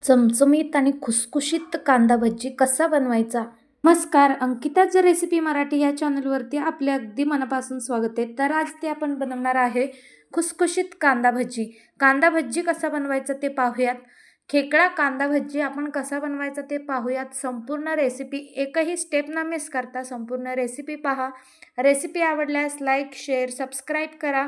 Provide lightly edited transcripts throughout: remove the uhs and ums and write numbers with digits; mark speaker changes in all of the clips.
Speaker 1: चमचमीत आणि खुसखुशीत कांदा भजी कसा बनवायचा? नमस्कार, अंकिताच रेसिपी मराठी या चॅनलवरती आपले अगदी मनापासून स्वागत आहे. तर आज ते आपण बनवणार आहे खुसखुशीत कांदा भजी. कांदा भजी कसा बनवायचा ते पाहूयात. खेकडा कांदा भजी आपण कसा बनवायचा ते पाहूयात. संपूर्ण रेसिपी एकही स्टेप न मिस करता संपूर्ण रेसिपी पहा. रेसिपी आवडल्यास लाईक, शेअर, सबस्क्राईब करा.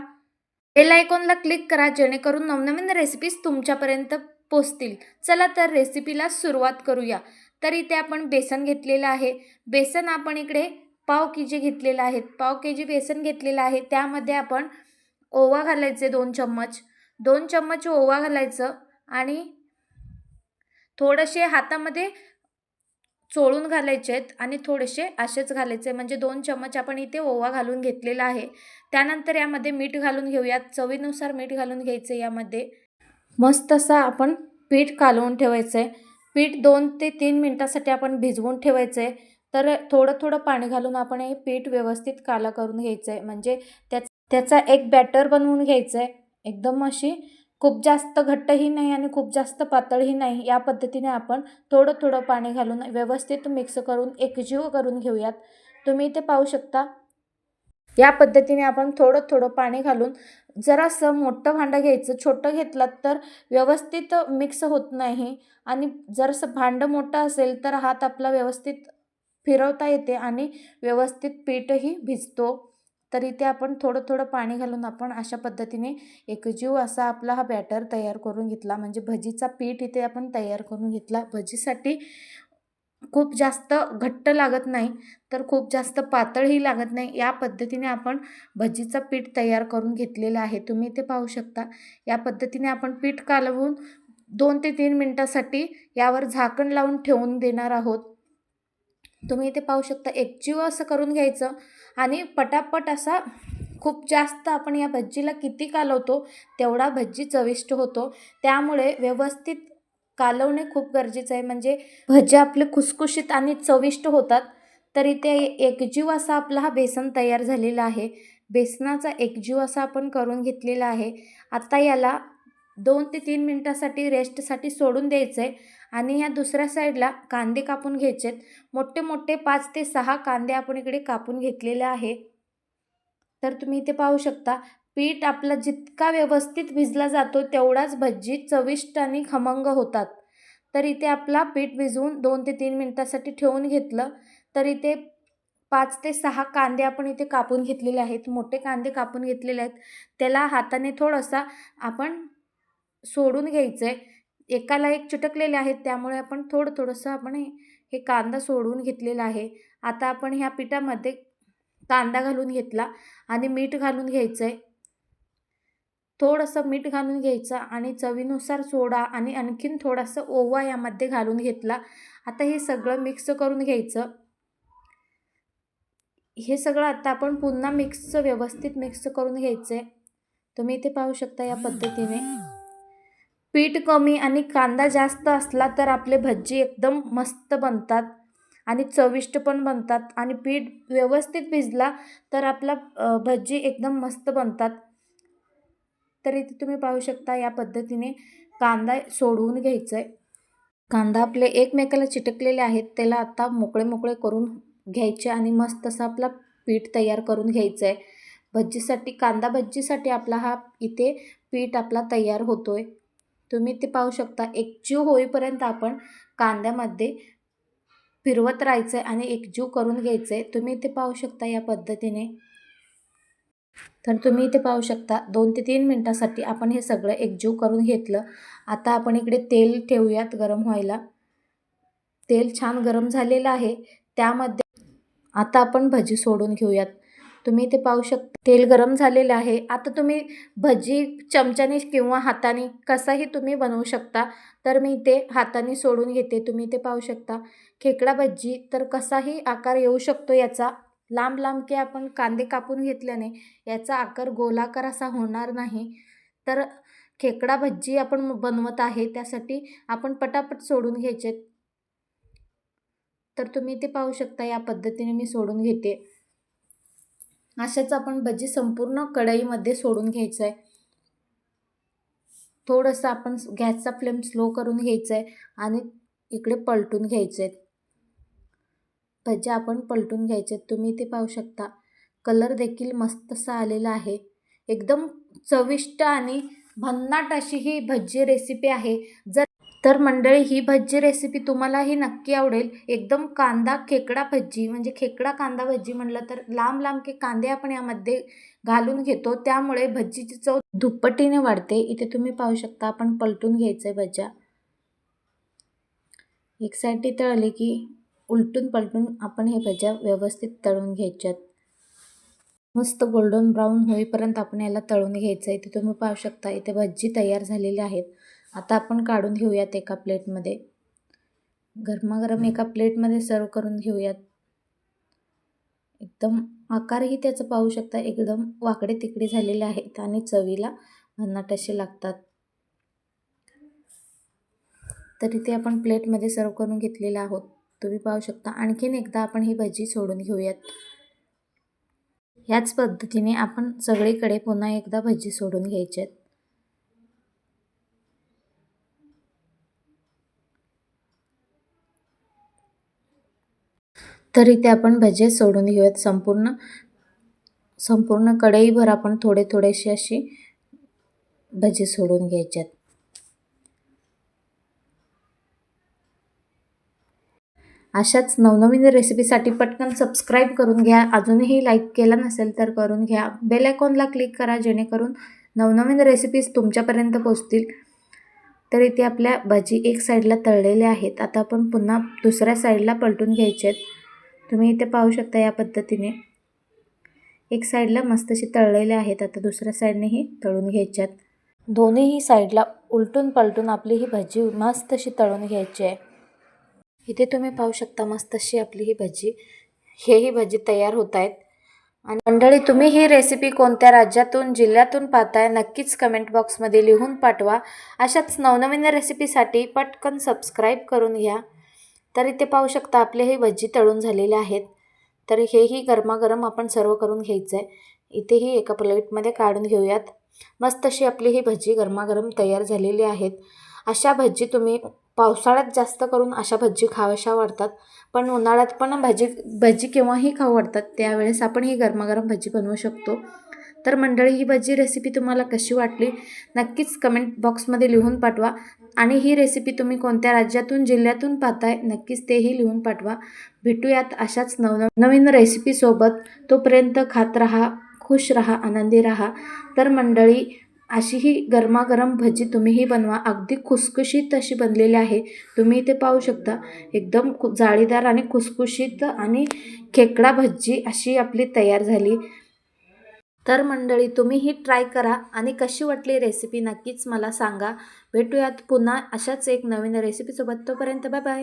Speaker 1: बेल आयकॉनला क्लिक करा जेणेकरून नवनवीन रेसिपीज तुमच्यापर्यंत पोचतील. चला तर रेसिपीला सुरुवात करूया. तर इथे आपण बेसन घेतलेलं आहे. बेसन आपण इकडे पाव के-जी घेतलेलं आहे. पाव के-जी बेसन घेतलेलं आहे. त्यामध्ये आपण ओवा घालायचे 2 चम्मच. 2 चम्मच ओवा घालायचं आणि थोडेसे हातामध्ये चोळून घालायचे आहेत आणि थोडेसे असेच घालायचे, म्हणजे 2 चम्मच आपण इथे ओवा घालून घेतलेला आहे. त्यानंतर यामध्ये मीठ घालून घेऊयात. चवीनुसार मीठ घालून घ्यायचं यामध्ये. मस्त असा आपण पीठ कालवून ठेवायचं आहे. पीठ 2 ते 3 मिनिटासाठी आपण भिजवून ठेवायचं आहे. तर थोडं पाणी घालून आपण हे पीठ व्यवस्थित काला करून घ्यायचं आहे, म्हणजे त्याचा एक बॅटर बनवून घ्यायचं आहे. एकदम अशी खूप जास्त घट्टही नाही आणि खूप जास्त पातळही नाही. या पद्धतीने आपण थोडं पाणी घालून व्यवस्थित मिक्स करून एकजीव करून घेऊयात. तुम्ही इथे पाहू शकता. या पद्धतीने आपण थोडं पाणी घालून जरासं मोठं भांडं घ्यायचं. छोटं घेतलात तर व्यवस्थित मिक्स होत नाही आणि जरासं भांडं मोठं असेल तर हात आपला व्यवस्थित फिरवता येते आणि व्यवस्थित पीठही भिजतो. तर इथे आपण थोडं पाणी घालून आपण अशा पद्धतीने एकजीव असा आपला हा बॅटर तयार करून घेतला, म्हणजे भजीचा पीठ इथे आपण तयार करून घेतला. भजीसाठी खूप जास्त घट्ट लागत नाही, तर खूप जास्त पातळही लागत नाही. या पद्धतीने आपण भजीचं पीठ तयार करून घेतलेलं आहे. तुम्ही इथे पाहू शकता. या पद्धतीने आपण पीठ कालवून 2 ते 3 मिनिटासाठी यावर झाकण लावून ठेवून देणार आहोत. तुम्ही इथे पाहू शकता. एकजीव असं करून घ्यायचं आणि पटापट असा खूप जास्त आपण या भजीला किती कालवतो तेवढा भजी चविष्ट होतो. त्यामुळे व्यवस्थित कालवणे खूप गरजेचं आहे, म्हणजे भज्या आपले खुसखुशीत आणि चविष्ट होतात. तर इथे एकजीव असा आपला हा बेसन तयार झालेला आहे. बेसनाचा एकजीव असा आपण करून घेतलेला आहे. आता याला 2 ते 3 मिनिटासाठी रेस्टसाठी सोडून द्यायचं आहे आणि ह्या दुसऱ्या साईडला कांदे कापून घ्यायचे आहेत. मोठे 5 ते 6 कांदे आपण इकडे कापून घेतलेले आहे. तर तुम्ही इथे पाहू शकता. पीठ आपला जितका व्यवस्थित भिजला जातो तेवढाच भजी चविष्ट आणि खमंग होतात. तर इथे आपला पीठ भिजवून 2 ते 3 मिनिटासाठी ठेवून घेतलं. तर इथे 5 ते 6 कांदे आपण इथे कापून घेतलेले आहेत. मोठे कांदे कापून घेतलेले आहेत. त्याला हाताने थोडासा आपण सोडून घ्यायचं आहे. एकाला एक चिटकलेले आहेत, त्यामुळे आपण थोडंसं आपण हे कांदा सोडून घेतलेला आहे. आता आपण ह्या पिठामध्ये कांदा घालून घेतला आणि मीठ घालून घ्यायचं आहे. थोडंसं मीठ घालून घ्यायचं आणि चवीनुसार सोडा आणि आणखीन थोडासा ओवा यामध्ये घालून घेतला. आता हे सगळं मिक्स करून घ्यायचं. हे सगळं आता आपण पुन्हा व्यवस्थित मिक्स करून घ्यायचं आहे. तुम्ही इथे पाहू शकता. या पद्धतीने पीठ कमी आणि कांदा जास्त असला तर आपले भजी एकदम मस्त बनतात आणि चविष्ट पण बनतात, आणि पीठ व्यवस्थित भिजला तर आपला भजी एकदम मस्त बनतात. तर इथे तुम्ही पाहू शकता. या पद्धतीने कांदा सोडवून घ्यायचा आहे. कांदा आपले एकमेकाला चिटकलेले आहेत, त्याला आता मोकळे करून घ्यायचे आणि मस्त असं आपला पीठ तयार करून घ्यायचं आहे. भजीसाठी, कांदा भजीसाठी आपला हा इथे पीठ आपला तयार होतोय. तुम्ही ते पाहू शकता. एकजीव होईपर्यंत आपण कांद्यामध्ये फिरवत राहायचं आहे आणि एकजीव करून घ्यायचं आहे. तुम्ही इथे पाहू शकता या पद्धतीने. तर तुम्ही इथे पाहू शकता 2 ते 3 मिनिटासाठी आपण हे सगळं एकजीव करून घेतलं. आता आपण इकडे तेल ठेवूयात गरम व्हायला. तेल छान गरम झालेलं आहे. त्यामध्ये आता आपण भजी सोडून घेऊयात. तुम्ही इथे पाहू शकता. तेल गरम झालेलं आहे. आता तुम्ही भजी चमच्याने किंवा हाताने कसाही तुम्ही बनवू शकता. तर मी इथे हाताने सोडून घेते. तुम्ही इथे पाहू शकता. खेकडा भजी तर कसाही आकार येऊ शकतो याचा. लांब की आपण कांदे कापून घेतल्याने याचा आकार गोलाकार असा होणार नाही. तर खेकडा भजी आपण बनवत आहे, त्यासाठी आपण पटापट सोडून घ्यायचे. तर तुम्ही इथे पाहू शकता. या पद्धतीने मी सोडून घेते. अशाच आपण भजी संपूर्ण कढईमध्ये सोडून घ्यायचं आहे. थोडंसं आपण गॅसचा फ्लेम स्लो करून घ्यायचा आहे आणि इकडे पलटून घ्यायचे आहेत. भज्या आपण पलटून घ्यायचे आहेत. तुम्ही इथे पाहू शकता कलर देखील मस्त असा आलेला आहे. एकदम चविष्ट आणि भन्नाट अशी ही भज्जी रेसिपी आहे. तर मंडळी, ही भज्जी रेसिपी तुम्हालाही नक्की आवडेल. एकदम कांदा खेकडा भज्जी म्हणजे खेकडा कांदा भज्जी म्हटलं तर लांब लांब कांदे आपण यामध्ये घालून घेतो, त्यामुळे भज्जीची चव दुप्पटीने वाढते. इथे तुम्ही पाहू शकता आपण पलटून घ्यायचं आहे भज्या. एक साईड तळली की उलटून पलटून आपण हे भज्या व्यवस्थित तळून घ्यायच्यात. मस्त गोल्डन ब्राऊन होईपर्यंत आपण याला तळून घ्यायचं आहे. इथे तुम्ही पाहू शकता इथे भज्जी तयार झालेली आहेत. आता आपण काढून घेऊयात एका प्लेटमध्ये. गरमागरम एका प्लेटमध्ये सर्व करून घेऊयात. एकदम आकारही त्याचं पाहू शकता एकदम वाकडे तिकडे झालेले आहेत आणि चवीला भन्नाट असे लागतात. तर इथे आपण प्लेटमध्ये सर्व करून घेतलेलं आहोत. तुम्ही पाहू शकता. आणखीन एकदा आपण ही भजी सोडून घेऊयात. याच पद्धतीने आपण सगळीकडे पुन्हा एकदा भजी सोडून घ्यायचे आहेत. तर इथे आपण भजे सोडून घेऊयात. संपूर्ण कढईभर आपण थोडेसे अशी भजी सोडून घ्यायच्यात. अशाच नवनवीन रेसिपीसाठी पटकन सबस्क्राईब करून घ्या. अजूनही लाईक केला नसेल तर करून घ्या. बेल आयकॉनला क्लिक करा जेणेकरून नवनवीन रेसिपीज तुमच्यापर्यंत पोहोचतील. तर इथे आपल्या भजी एक साईडला तळलेल्या आहेत. आता आपण पुन्हा दुसऱ्या साईडला पलटून घ्यायचे आहेत. तुम्ही इथे पाहू शकता या पद्धतीने एक साईडला मस्त अशी तळलेले आहेत. आता दुसऱ्या साईडनेही तळून घ्यायच्यात. दोन्हीही साईडला उलटून पलटून आपली ही भजी मस्त अशी तळून घ्यायची आहे. इथे तुम्ही पाहू शकता मस्त अशी आपली ही भजी तयार होत आहेत. आणि मंडळी, तुम्ही ही रेसिपी कोणत्या राज्यातून जिल्ह्यातून पाहताय नक्कीच कमेंट बॉक्समध्ये लिहून पाठवा. अशाच नवनवीन रेसिपीसाठी पटकन सबस्क्राईब करून घ्या. तर इथे पाहू शकता आपले हे भजी तळून झालेले आहेत. तर हेही गरमागरम आपण सर्व करून घ्यायचं आहे. इथेही एका प्लेटमध्ये काढून घेऊयात. मस्त अशी आपली ही भजी गरमागरम तयार झालेली आहेत. अशा भजी तुम्ही पावसाळ्यात जास्त करून अशा भजी खाव्याशा वाटतात, पण उन्हाळ्यात पण भजी केव्हाही खाऊ वाटतात. त्यावेळेस आपण ही गरमागरम भजी बनवू शकतो. तर मंडळी, ही भजी रेसिपी तुम्हाला कशी वाटली नक्कीच कमेंट बॉक्समध्ये लिहून पाठवा. आणि ही रेसिपी तुम्ही कोणत्या राज्यातून जिल्ह्यातून पाहताय नक्कीच तेही लिहून पाठवा. भेटूयात अशाच नवनवीन रेसिपीसोबत. तोपर्यंत खात राहा, खुश राहा, आनंदी राहा. तर मंडळी, अशी ही गरमागरम भजी तुम्हीही बनवा. अगदी खुसखुशीत अशी बनलेली आहे. तुम्ही इथे पाहू शकता एकदम जाळीदार आणि खुसखुशीत आणि खेकडा भजी अशी आपली तयार झाली. तर मंडळी, तुम्हीही ट्राय करा आणि कशी वाटली रेसिपी नक्कीच मला सांगा. भेटूयात पुन्हा अशाच एक नवीन रेसिपीसोबत. तोपर्यंत बाय बाय.